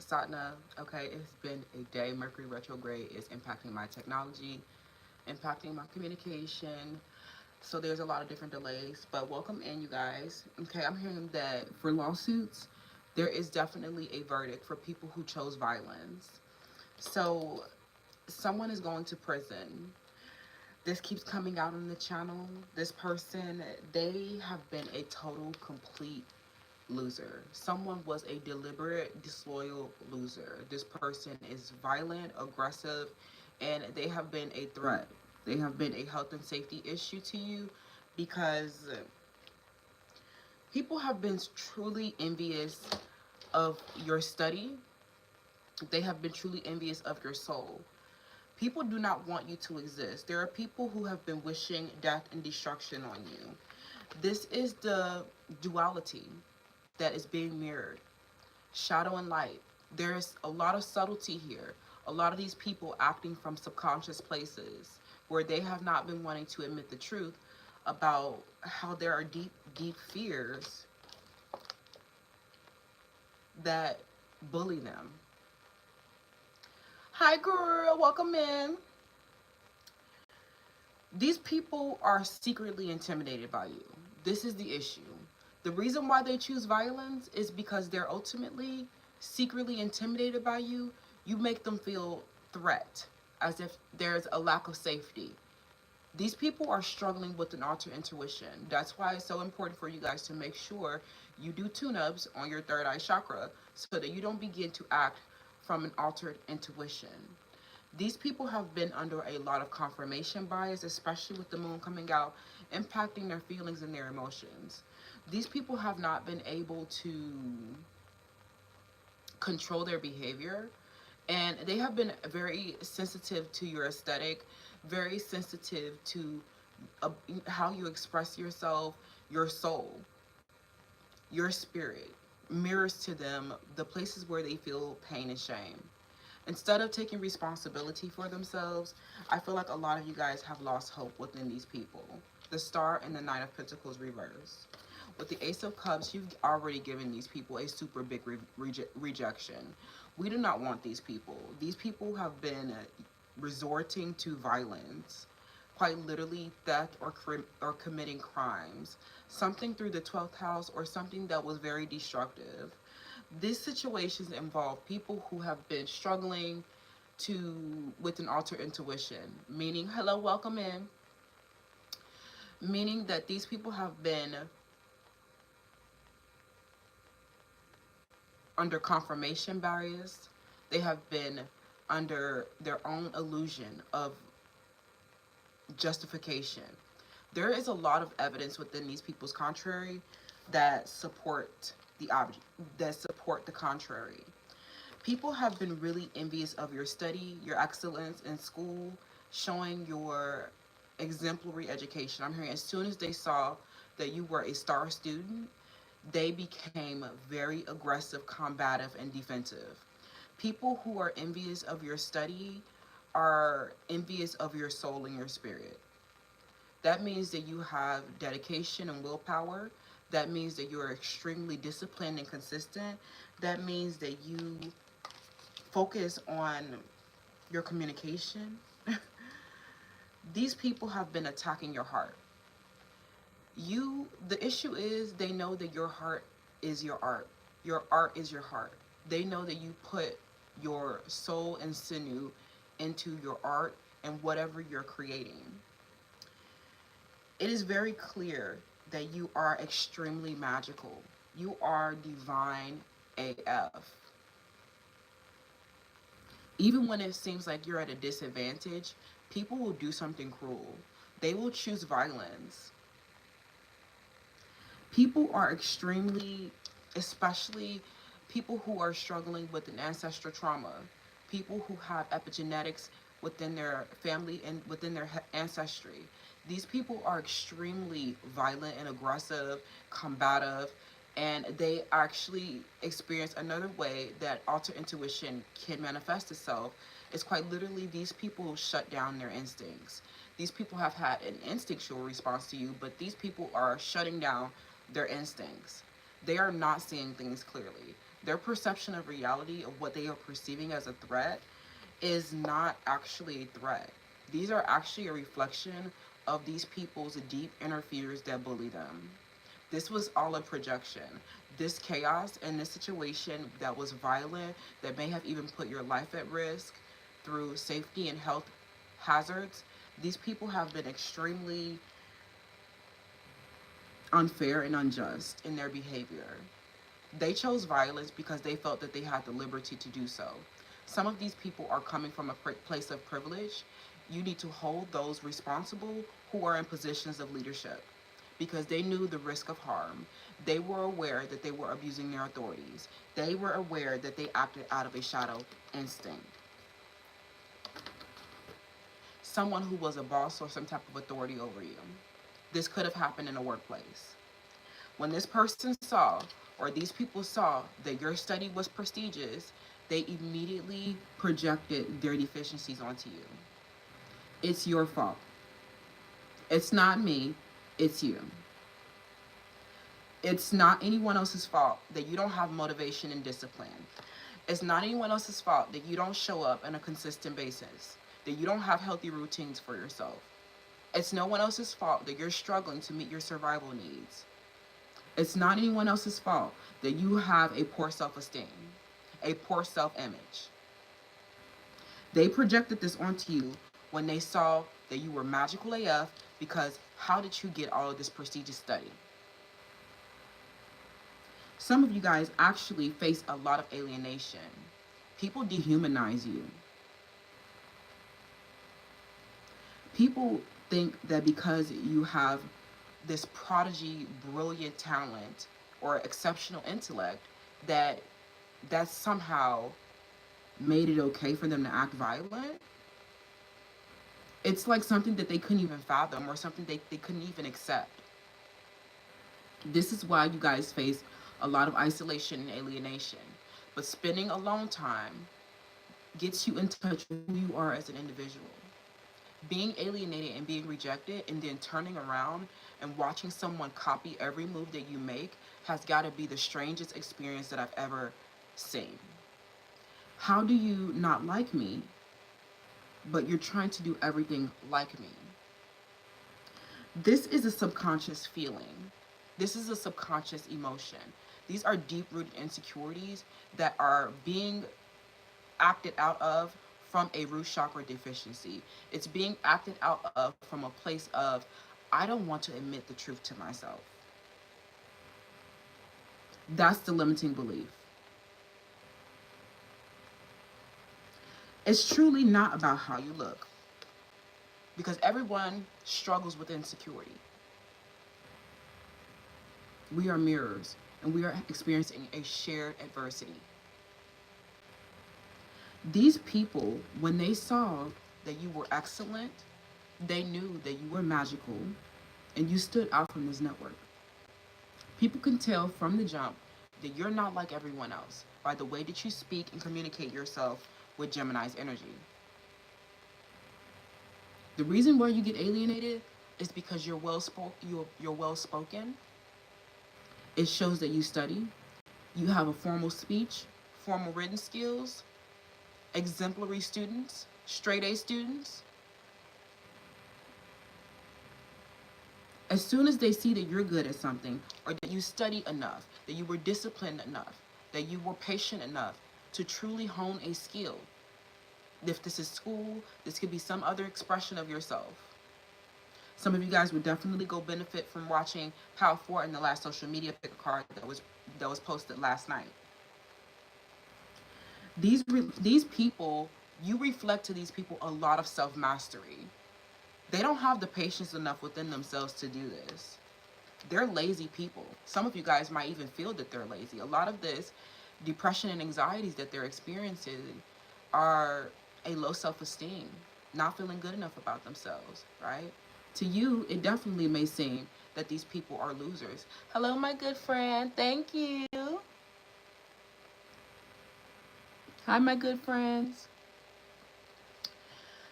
Satna. Okay, it's been a day. Mercury retrograde is impacting my technology, impacting my communication. So there's a lot of different delays. But welcome in, you guys. Okay, I'm hearing that for lawsuits, there is definitely a verdict for people who chose violence. So someone is going to prison. This keeps coming out on the channel. This person, they have been a total, complete loser. Someone was a deliberate, disloyal loser. This person is violent, aggressive, and they have been a threat. They have been a health and safety issue to you because people have been truly envious of your study. They have been truly envious of your soul. People do not want you to exist. There are people who have been wishing death and destruction on you. This is the duality that is being mirrored, shadow and light. There's a lot of subtlety here. A lot of these people acting from subconscious places where they have not been wanting to admit the truth about how there are deep, deep fears that bully them. Hi, girl, welcome in. These people are secretly intimidated by you. This is the issue. The reason why they choose violence is because they're ultimately secretly intimidated by you. You make them feel threat, as if there's a lack of safety. These people are struggling with an altered intuition. That's why it's so important for you guys to make sure you do tune-ups on your third eye chakra so that you don't begin to act from an altered intuition. These people have been under a lot of confirmation bias, especially with the moon coming out, impacting their feelings and their emotions. These people have not been able to control their behavior, and they have been very sensitive to your aesthetic, very sensitive to how you express yourself, your soul, your spirit. Mirrors to them the places where they feel pain and shame. Instead of taking responsibility for themselves, I feel like a lot of you guys have lost hope within these people. The Star and the Knight of Pentacles reverse. With the Ace of Cups, you've already given these people a super big rejection. We do not want these people. These people have been resorting to violence, quite literally theft or committing crimes. Something through the 12th house or something that was very destructive. These situations involve people who have been struggling with an altered intuition, meaning, hello, welcome in, meaning that these people have been under confirmation bias. They have been under their own illusion of justification. There is a lot of evidence within these people's contrary that support the object, that support the contrary. People have been really envious of your study, your excellence in school, showing your exemplary education. I'm hearing as soon as they saw that you were a star student, they became very aggressive, combative, and defensive. People who are envious of your study are envious of your soul and your spirit. That means that you have dedication and willpower. That means that you're extremely disciplined and consistent. That means that you focus on your communication. These people have been attacking your heart. The issue is they know that your heart is your art. Your art is your heart. They know that you put your soul and sinew into your art and whatever you're creating. It is very clear that you are extremely magical. You are divine AF. Even when it seems like you're at a disadvantage, people will do something cruel. They will choose violence. People are extremely, especially people who are struggling with an ancestral trauma, people who have epigenetics within their family and within their ancestry. These people are extremely violent and aggressive, combative, and they actually experience another way that altered intuition can manifest itself. It's quite literally these people shut down their instincts. These people have had an instinctual response to you, but these people are shutting down their instincts. They are not seeing things clearly. Their perception of reality, of what they are perceiving as a threat, is not actually a threat. These are actually a reflection of these people's deep inner fears that bully them. This was all a projection. This chaos and this situation that was violent, that may have even put your life at risk through safety and health hazards, these people have been extremely unfair and unjust in their behavior. They chose violence because they felt that they had the liberty to do so. Some of these people are coming from a place of privilege. You need to hold those responsible who are in positions of leadership because they knew the risk of harm. They were aware that they were abusing their authorities. They were aware that they acted out of a shadow instinct. Someone who was a boss or some type of authority over you. This could have happened in a workplace. When this person saw, or these people saw, that your study was prestigious, they immediately projected their deficiencies onto you. It's your fault. It's not me, it's you. It's not anyone else's fault that you don't have motivation and discipline. It's not anyone else's fault that you don't show up on a consistent basis, that you don't have healthy routines for yourself. It's no one else's fault that you're struggling to meet your survival needs. It's not anyone else's fault that you have a poor self-esteem, a poor self-image. They projected this onto you when they saw that you were magical AF, because how did you get all of this prestigious study? Some of you guys actually face a lot of alienation. People dehumanize you. People think that because you have this prodigy, brilliant talent or exceptional intellect, that that's somehow made it okay for them to act violent. It's like something that they couldn't even fathom, or something they couldn't even accept. This is why you guys face a lot of isolation and alienation. But spending alone time gets you in touch with who you are as an individual. Being alienated and being rejected and then turning around and watching someone copy every move that you make has got to be the strangest experience that I've ever seen. How do you not like me, but you're trying to do everything like me? This is a subconscious feeling. This is a subconscious emotion. These are deep-rooted insecurities that are being acted out of from a root chakra deficiency. It's being acted out of from a place of, I don't want to admit the truth to myself. That's the limiting belief. It's truly not about how you look, because everyone struggles with insecurity. We are mirrors, and we are experiencing a shared adversity. These people, when they saw that you were excellent, they knew that you were magical and you stood out from this network. People can tell from the jump that you're not like everyone else by the way that you speak and communicate yourself with Gemini's energy. The reason why you get alienated is because you're well spoken. It shows that you study, you have a formal speech, formal written skills, exemplary students, straight A students. As soon as they see that you're good at something, or that you study enough, that you were disciplined enough, that you were patient enough to truly hone a skill, if this is school, this could be some other expression of yourself. Some of you guys would definitely go benefit from watching Power 4 in the last social media pick a card that was posted last night. These people, you reflect to these people a lot of self-mastery. They don't have the patience enough within themselves to do this. They're lazy people. Some of you guys might even feel that they're lazy. A lot of this depression and anxieties that they're experiencing are a low self-esteem, not feeling good enough about themselves, right? To you, it definitely may seem that these people are losers. Hello, my good friend. Thank you. Hi, my good friends.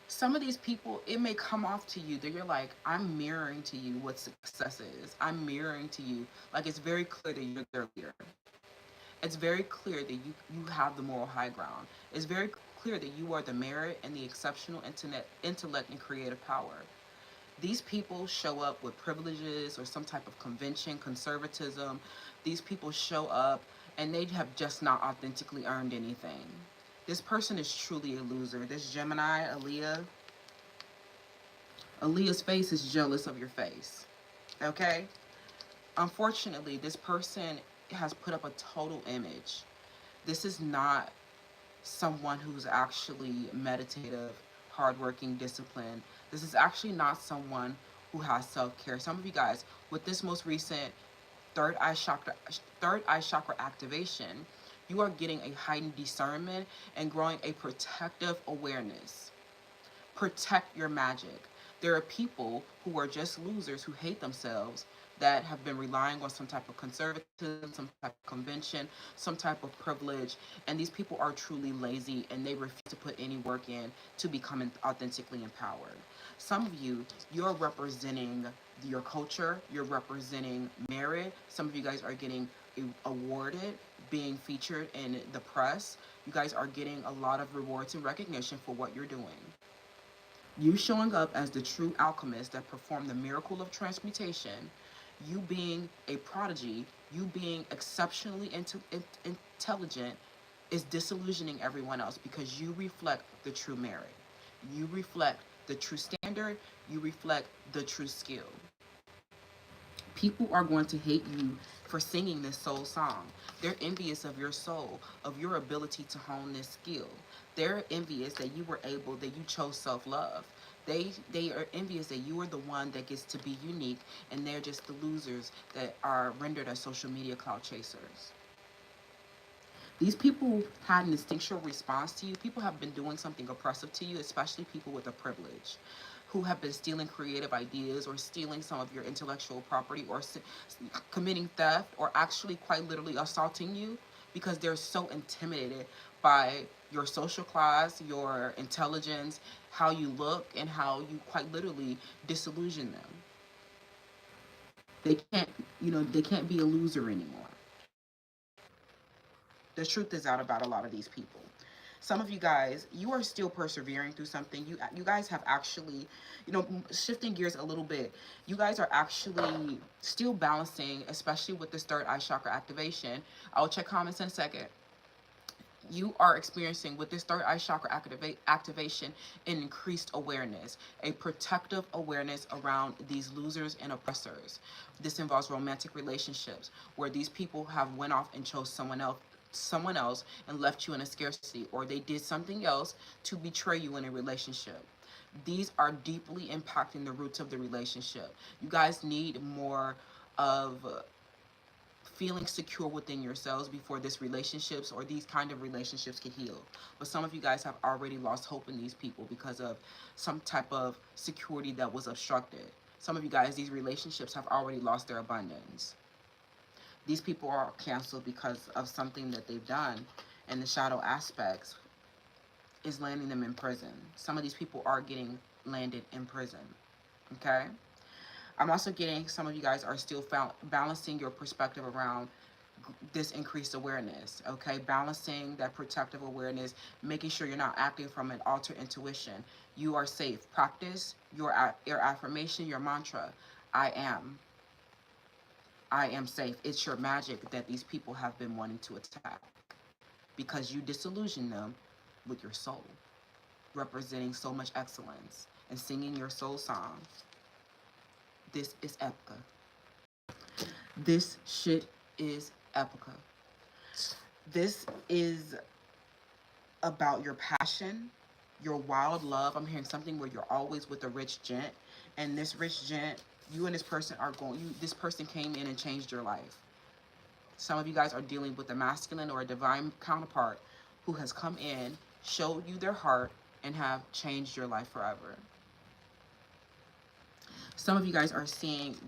Some of these people, it may come off to you that you're like, I'm mirroring to you what success is. I'm mirroring to you. Like, it's very clear that you're their leader. It's very clear that you have the moral high ground. It's very clear that you are the merit and the exceptional intellect and creative power. These people show up with privileges or some type of convention, conservatism. These people show up and they have just not authentically earned anything. This person is truly a loser. This Gemini, Aaliyah's face is jealous of your face. Okay? Unfortunately, this person has put up a total image. This is not someone who's actually meditative, hardworking, disciplined. This is actually not someone who has self-care. Some of you guys, with this most recent third eye chakra activation, you are getting a heightened discernment and growing a protective awareness. Protect your magic. There are people who are just losers who hate themselves that have been relying on some type of conservatism, some type of convention, some type of privilege, and these people are truly lazy and they refuse to put any work in to become authentically empowered. Some of you, you're representing your culture, you're representing merit. Some of you guys are getting awarded, being featured in the press. You guys are getting a lot of rewards and recognition for what you're doing. You showing up as the true alchemist that performed the miracle of transmutation, you being a prodigy, you being exceptionally intelligent, is disillusioning everyone else because you reflect the true merit. You reflect the true standard. You reflect the true skill. People are going to hate you for singing this soul song. They're envious of your soul, of your ability to hone this skill. They're envious that you were able, that you chose self-love. They are envious that you are the one that gets to be unique, and they're just the losers that are rendered as social media cloud chasers. These people had an instinctual response to you. People have been doing something oppressive to you, especially people with a privilege who have been stealing creative ideas or stealing some of your intellectual property or committing theft or actually quite literally assaulting you because they're so intimidated by your social class, your intelligence, how you look, and how you quite literally disillusion them. They can't, they can't be a loser anymore. The truth is out about a lot of these people. Some of you guys, you are still persevering through something. You guys have actually, shifting gears a little bit, you guys are actually still balancing, especially with this third eye chakra activation. I'll check comments in a second. You are experiencing with this third eye chakra activation an increased awareness, a protective awareness around these losers and oppressors. This involves romantic relationships where these people have went off and chose someone else and left you in a scarcity, or they did something else to betray you in a relationship. These are deeply impacting the roots of the relationship. You guys need more of feeling secure within yourselves before this relationships or these kind of relationships can heal. But some of you guys have already lost hope in these people because of some type of security that was obstructed. Some of you guys, these relationships have already lost their abundance. These people are canceled because of something that they've done, and the shadow aspects is landing them in prison. Some of these people are getting landed in prison. Okay? I'm also getting some of you guys are still balancing your perspective around this increased awareness, okay? Balancing that protective awareness, making sure you're not acting from an altered intuition. You are safe. Practice your affirmation, your mantra. I am. I am safe. It's your magic that these people have been wanting to attack because you disillusion them with your soul, representing so much excellence and singing your soul song. This is epica. This shit is epica. This is about your passion, your wild love. I'm hearing something where you're always with a rich gent, and this rich gent, you and this person are this person came in and changed your life. Some of you guys are dealing with a masculine or a divine counterpart who has come in, showed you their heart, and have changed your life forever. Some of you guys are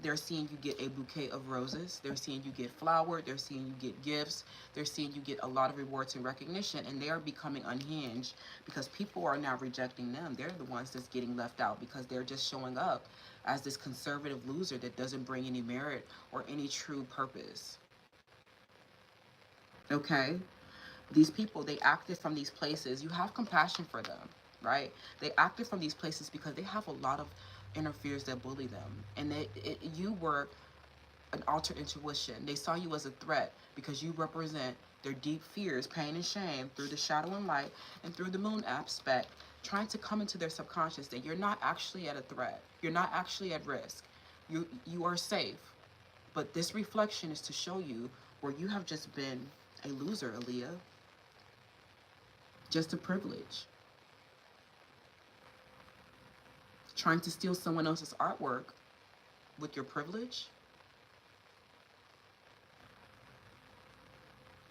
they're seeing you get a bouquet of roses. They're seeing you get flowered. They're seeing you get gifts. They're seeing you get a lot of rewards and recognition, and they are becoming unhinged because people are now rejecting them. They're the ones that's getting left out because they're just showing up as this conservative loser that doesn't bring any merit or any true purpose. Okay? These people, they acted from these places. You have compassion for them, right? They acted from these places because they have a lot of inner fears that bully them. And you were an altered intuition. They saw you as a threat because you represent their deep fears, pain, and shame through the shadow and light and through the moon aspect, trying to come into their subconscious that you're not actually at a threat. You're not actually at risk. You are safe. But this reflection is to show you where you have just been a loser, Aaliyah. Just a privilege. Trying to steal someone else's artwork with your privilege.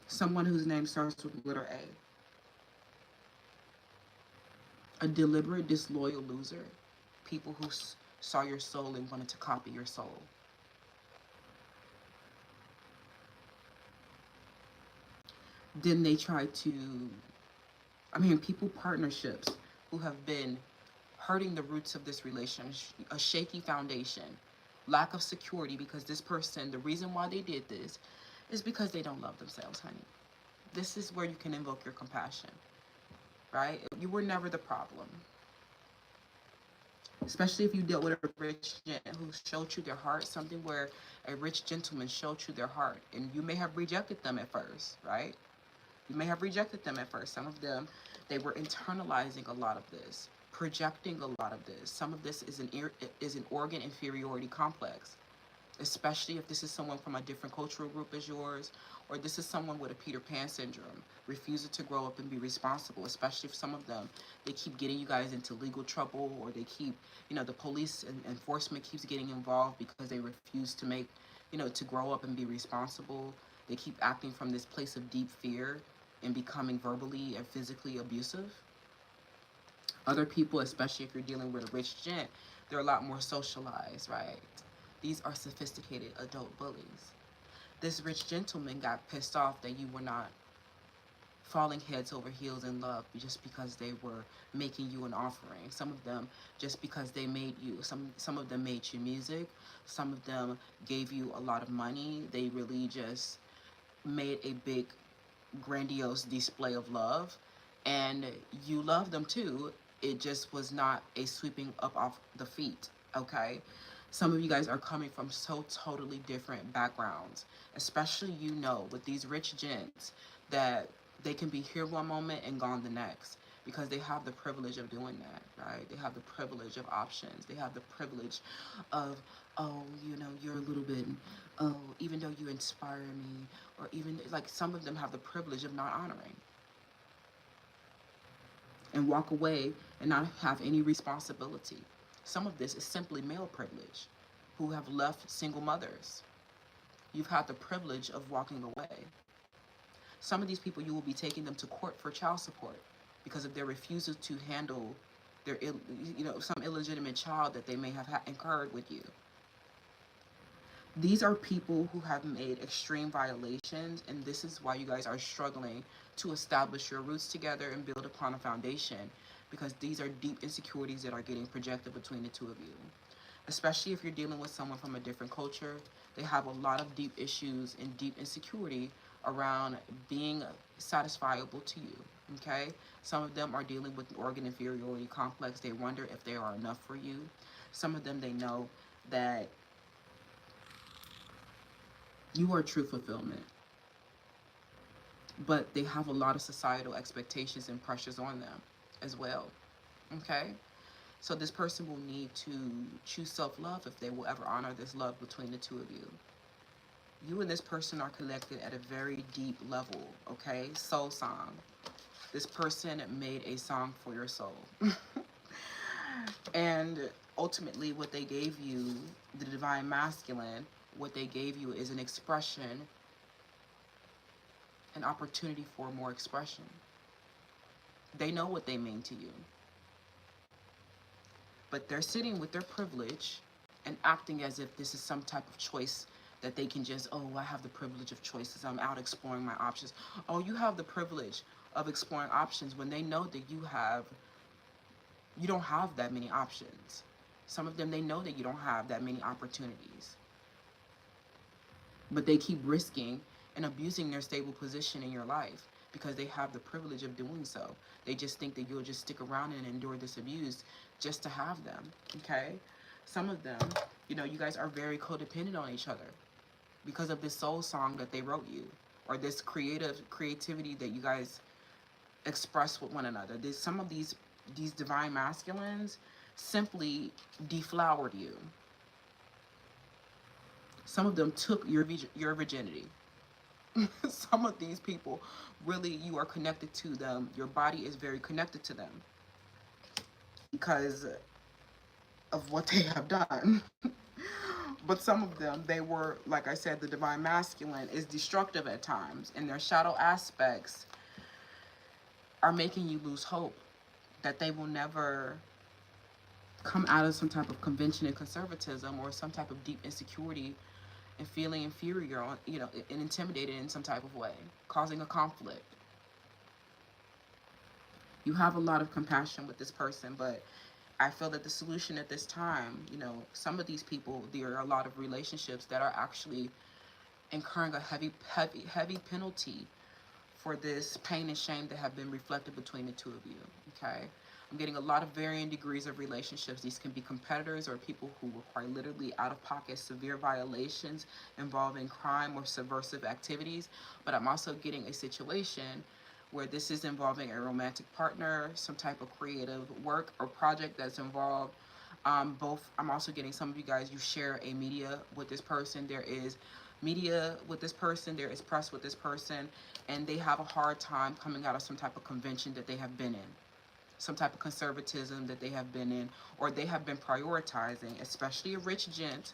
Someone whose name starts with letter A. A deliberate, disloyal loser. People who saw your soul and wanted to copy your soul. Then they try to, people partnerships who have been hurting the roots of this relationship, a shaky foundation, lack of security, because this person, the reason why they did this is because they don't love themselves, honey. This is where you can invoke your compassion, right? You were never the problem. Especially if you dealt with a rich gent who showed you their heart, something where a rich gentleman showed you their heart, and you may have rejected them at first, right? You may have rejected them at first. Some of them, they were internalizing a lot of this, projecting a lot of this. Some of this is an organ inferiority complex, especially if this is someone from a different cultural group as yours, or this is someone with a Peter Pan syndrome, refusing to grow up and be responsible, especially if some of them, they keep getting you guys into legal trouble, or they keep, the police and enforcement keeps getting involved because they refuse to make, to grow up and be responsible. They keep acting from this place of deep fear and becoming verbally and physically abusive. Other people, especially if you're dealing with a rich gent, they're a lot more socialized, right? These are sophisticated adult bullies. This rich gentleman got pissed off that you were not falling heads over heels in love just because they were making you an offering. Some of them just because they made you. Some of them made you music. Some of them gave you a lot of money. They really just made a big grandiose display of love, and you love them too. It just was not a sweeping up off the feet. Okay, some of you guys are coming from so totally different backgrounds, especially with these rich gents, that they can be here one moment and gone the next because they have the privilege of doing that, right? They have the privilege of options. They have the privilege of, oh, you're a little bit, oh, even though you inspire me, or even like some of them have the privilege of not honoring and walk away and not have any responsibility. Some of this is simply male privilege who have left single mothers. You've had the privilege of walking away. Some of these people, you will be taking them to court for child support because of their refusal to handle their, some illegitimate child that they may have incurred with you. These are people who have made extreme violations, and this is why you guys are struggling to establish your roots together and build upon a foundation, because these are deep insecurities that are getting projected between the two of you. Especially if you're dealing with someone from a different culture, they have a lot of deep issues and deep insecurity around being satisfiable to you. Okay? Some of them are dealing with an organ inferiority complex. They wonder if they are enough for you. Some of them, they know that you are true fulfillment, but they have a lot of societal expectations and pressures on them as well. Okay? So this person will need to choose self-love if they will ever honor this love between the two of you. You and this person are connected at a very deep level, okay? Soul song. This person made a song for your soul. And ultimately what they gave you, the divine masculine, what they gave you is an expression, an opportunity for more expression. They know what they mean to you. But they're sitting with their privilege and acting as if this is some type of choice that they can just, oh, I have the privilege of choices. I'm out exploring my options. Oh, you have the privilege of exploring options when they know that you don't have that many options. Some of them, they know that you don't have that many opportunities. But they keep risking and abusing their stable position in your life because they have the privilege of doing so. They just think that you'll just stick around and endure this abuse just to have them, okay? Some of them, you guys are very codependent on each other because of this soul song that they wrote you, or this creativity that you guys express with one another. Some of these divine masculines simply deflowered you. Some of them took your virginity. Some of these people, really, you are connected to them. Your body is very connected to them because of what they have done. But some of them, they were, like I said, the divine masculine is destructive at times, and their shadow aspects are making you lose hope that they will never come out of some type of convention and conservatism, or some type of deep insecurity and feeling inferior, and intimidated in some type of way, causing a conflict. You have a lot of compassion with this person, but I feel that the solution at this time, some of these people, there are a lot of relationships that are actually incurring a heavy penalty for this pain and shame that have been reflected between the two of you, okay? I'm getting a lot of varying degrees of relationships. These can be competitors or people who require literally out-of-pocket severe violations involving crime or subversive activities. But I'm also getting a situation where this is involving a romantic partner, some type of creative work or project that's involved. Both, I'm also getting some of you guys, you share a media with this person. There is media with this person, there is press with this person, and they have a hard time coming out of some type of convention that they have been in, some type of conservatism that they have been in, or they have been prioritizing, especially a rich gent,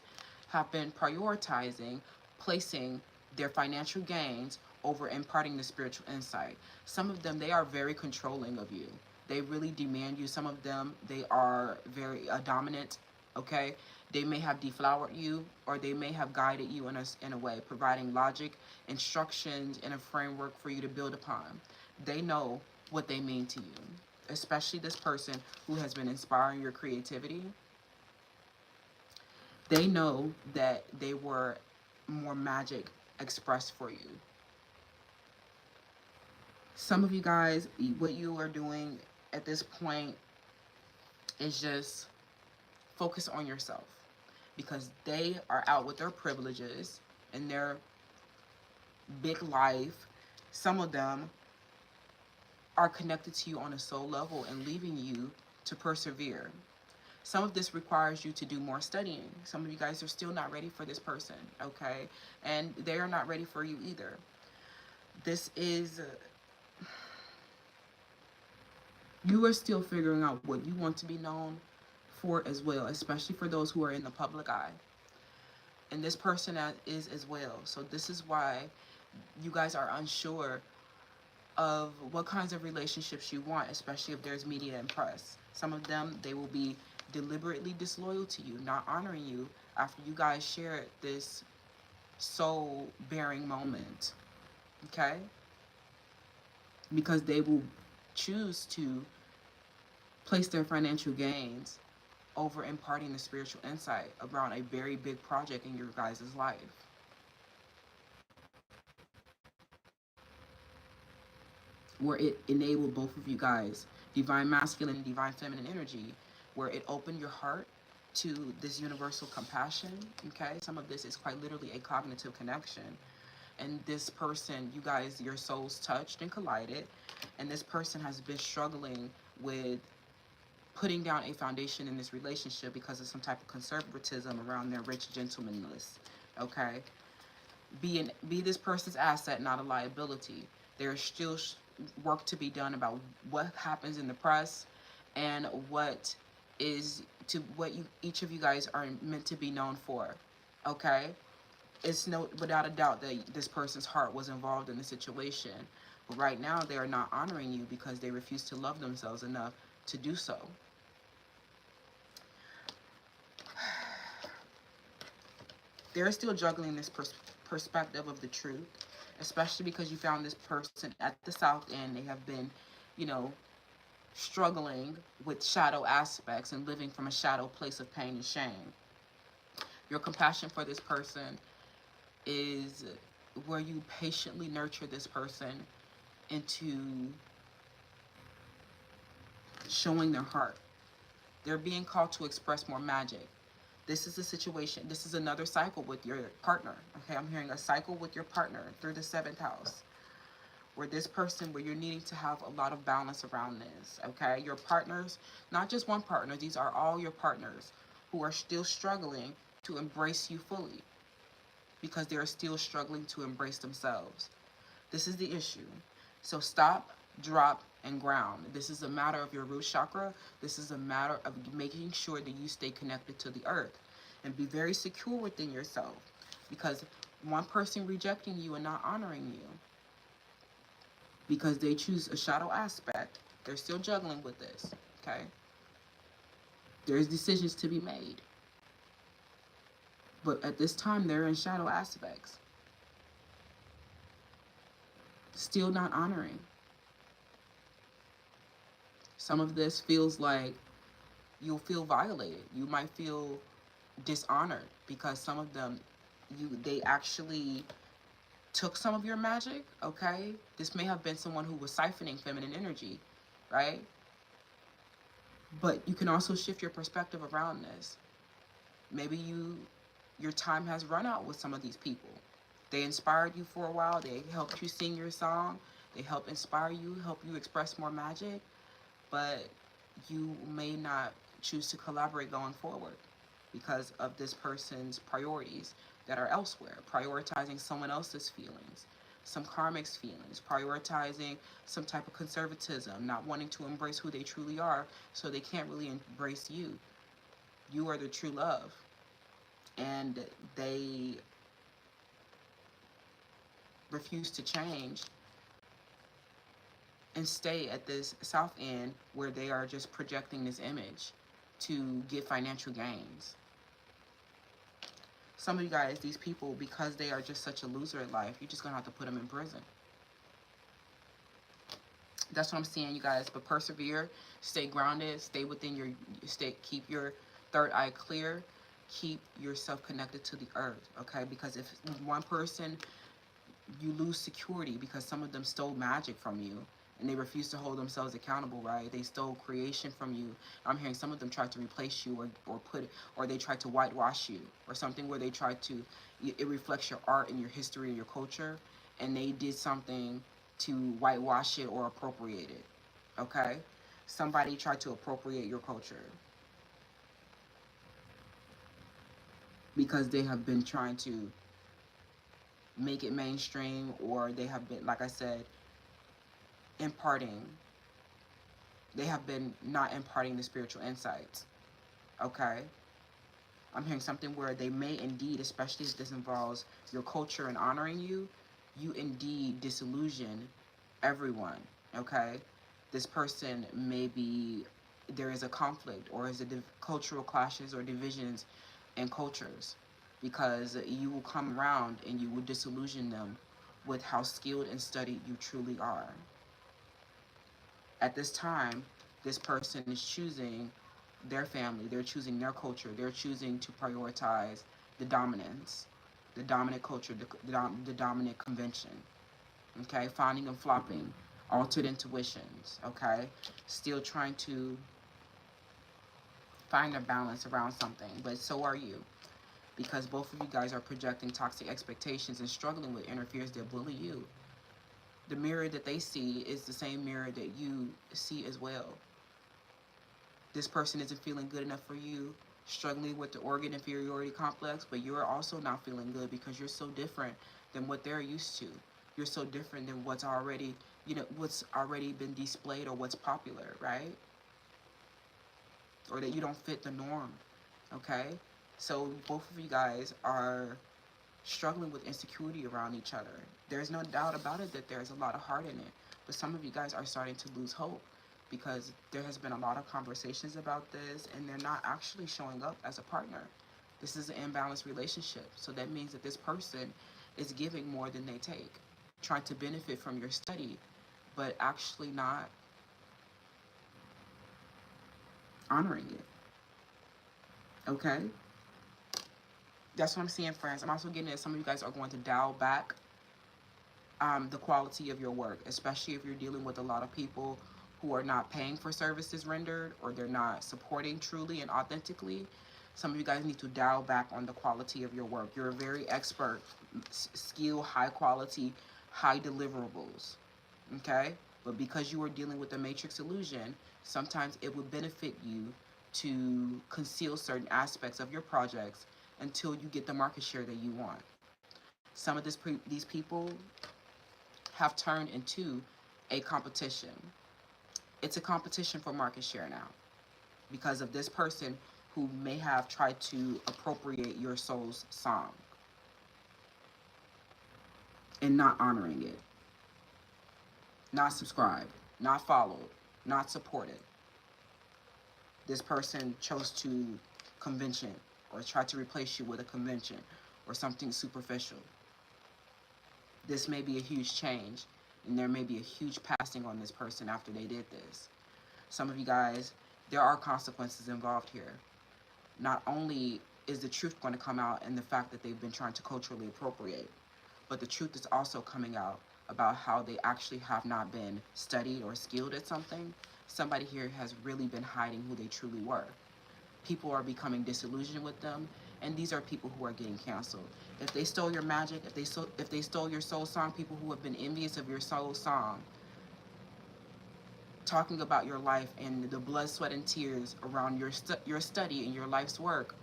have been prioritizing placing their financial gains over imparting the spiritual insight. Some of them, they are very controlling of you. They really demand you. Some of them, they are very dominant, okay? They may have deflowered you, or they may have guided you in a way, providing logic, instructions, and a framework for you to build upon. They know what they mean to you, especially this person who has been inspiring your creativity. They know that they were more magic expressed for you. Some of you guys, what you are doing at this point is just focus on yourself, because they are out with their privileges and their big life. Some of them are connected to you on a soul level and leaving you to persevere. Some of this requires you to do more studying. Some of you guys are still not ready for this person, okay? And they are not ready for you either. This is, you are still figuring out what you want to be known for as well, especially for those who are in the public eye. And this person is as well. So this is why you guys are unsure of what kinds of relationships you want, especially if there's media and press. Some of them, they will be deliberately disloyal to you, not honoring you after you guys share this soul-bearing moment, okay? Because they will choose to place their financial gains over imparting the spiritual insight around a very big project in your guys' life. Where it enabled both of you guys, divine masculine and divine feminine energy, where it opened your heart to this universal compassion, okay? Some of this is quite literally a cognitive connection. And this person, you guys, your souls touched and collided, and this person has been struggling with putting down a foundation in this relationship because of some type of conservatism around their rich gentlemanness, okay? Be this person's asset, not a liability. There's still work to be done about what happens in the press and what each of you guys are meant to be known for, okay? It's without a doubt that this person's heart was involved in the situation, but right now they are not honoring you because they refuse to love themselves enough to do so. They're still juggling this perspective of the truth, especially because you found this person at the south end. They have been, struggling with shadow aspects and living from a shadow place of pain and shame. Your compassion for this person is where you patiently nurture this person into showing their heart. They're being called to express more magic. This is a situation, this is another cycle with your partner. Okay, I'm hearing a cycle with your partner through the seventh house, where this person, where you're needing to have a lot of balance around this. Okay, your partners, not just one partner, these are all your partners who are still struggling to embrace you fully because they are still struggling to embrace themselves. This is the issue. So stop, drop, and ground. This is a matter of your root chakra. This is a matter of making sure that you stay connected to the earth and be very secure within yourself, because one person rejecting you and not honoring you because they choose a shadow aspect, they're still juggling with this. Okay, there's decisions to be made, but at this time they're in shadow aspects, still not honoring. Some of this feels like you'll feel violated. You might feel dishonored because some of them, they actually took some of your magic. Okay, this may have been someone who was siphoning feminine energy, right? But you can also shift your perspective around this. Maybe your time has run out with some of these people. They inspired you for a while. They helped you sing your song. They help inspire you, help you express more magic, but you may not choose to collaborate going forward because of this person's priorities that are elsewhere, prioritizing someone else's feelings, some karmic's feelings, prioritizing some type of conservatism, not wanting to embrace who they truly are, so they can't really embrace you. You are the true love. And they refuse to change and stay at this south end where they are just projecting this image to get financial gains. Some of you guys, these people, because they are just such a loser in life, you're just gonna have to put them in prison. That's what I'm seeing, you guys. But persevere, stay grounded, stay within your, keep your third eye clear, keep yourself connected to the earth, okay? Because if one person, you lose security because some of them stole magic from you and they refuse to hold themselves accountable, right? They stole creation from you. I'm hearing some of them tried to replace you or they tried to whitewash you or something where they tried to, it reflects your art and your history and your culture, and they did something to whitewash it or appropriate it, okay? Somebody tried to appropriate your culture because they have been trying to make it mainstream, or they have been, like I said, imparting, they have been not imparting the spiritual insights, okay? I'm hearing something where they may indeed, especially if this involves your culture and honoring you, you indeed disillusion everyone, okay? This person may be, there is a conflict or is a cultural clashes or divisions in cultures, because you will come around and you will disillusion them with how skilled and studied you truly are. At this time, this person is choosing their family, they're choosing their culture, they're choosing to prioritize the dominance, the dominant culture, the dominant convention, okay? Finding and flopping, altered intuitions, okay? Still trying to find a balance around something, but so are you, because both of you guys are projecting toxic expectations and struggling with inner fears that bully you. The mirror that they see is the same mirror that you see as well. This person isn't feeling good enough for you, struggling with the organ inferiority complex, but you're also not feeling good because you're so different than what they're used to. You're so different than what's already, what's already been displayed or what's popular, right? Or that you don't fit the norm, okay? So both of you guys are struggling with insecurity around each other. There's no doubt about it that there's a lot of heart in it, but some of you guys are starting to lose hope because there has been a lot of conversations about this and they're not actually showing up as a partner. This is an imbalanced relationship, so that means that this person is giving more than they take, trying to benefit from your study, but actually not honoring it, okay? That's what I'm seeing, friends. I'm also getting that some of you guys are going to dial back the quality of your work, especially if you're dealing with a lot of people who are not paying for services rendered, or they're not supporting truly and authentically. Some of you guys need to dial back on the quality of your work. You're a very expert, skill, high quality, high deliverables, okay? But because you are dealing with the matrix illusion, sometimes it would benefit you to conceal certain aspects of your projects until you get the market share that you want. Some of these people have turned into a competition. It's a competition for market share now because of this person who may have tried to appropriate your soul's song and not honoring it, not subscribed, not followed, not supported. This person chose to convention or try to replace you with a convention or something superficial. This may be a huge change, and there may be a huge passing on this person after they did this. Some of you guys, there are consequences involved here. Not only is the truth going to come out in the fact that they've been trying to culturally appropriate, but the truth is also coming out about how they actually have not been studied or skilled at something. Somebody here has really been hiding who they truly were. People are becoming disillusioned with them, and these are people who are getting canceled. If they stole your magic, if they stole your soul song, people who have been envious of your soul song, talking about your life and the blood, sweat, and tears around your study and your life's work,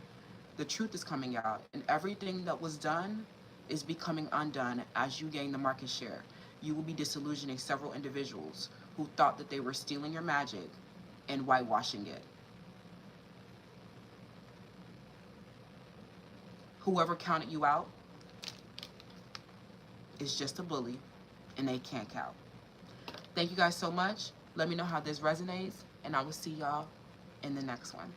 the truth is coming out, and everything that was done is becoming undone as you gain the market share. You will be disillusioning several individuals who thought that they were stealing your magic and whitewashing it. Whoever counted you out is just a bully, and they can't count. Thank you guys so much. Let me know how this resonates, and I will see y'all in the next one.